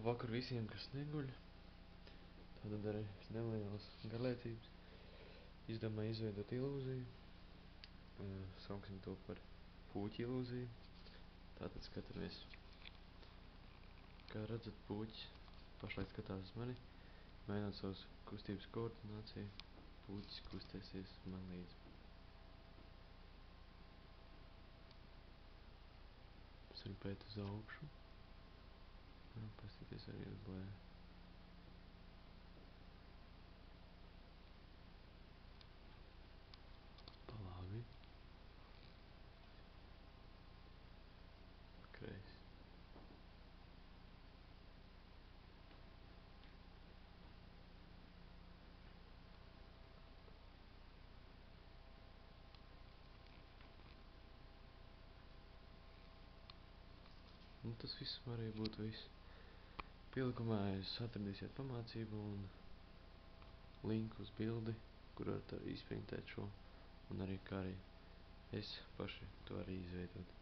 Labvakar visiem, kas neguļ. Tātad arī nelielas garlaicības. Izdomāju izveidot ilūziju. Sauksim to par puķi ilūziju. Tātad skatāmies. Kā redzat, puķis pašlaik skatās uz mani. Mainot savus kustības koordināciju, puķis kustēsies man līdzi. Es varu pēt uz augšu. Pastīties arī uz leju. Pa labi. Pa kreisi. Tas viss arī būtu viss. Pielikumā jūs atradīsiet pamācību un linku uz bildi, kur varat izprintēt šo, un arī kā arī es paši to arī izveidot.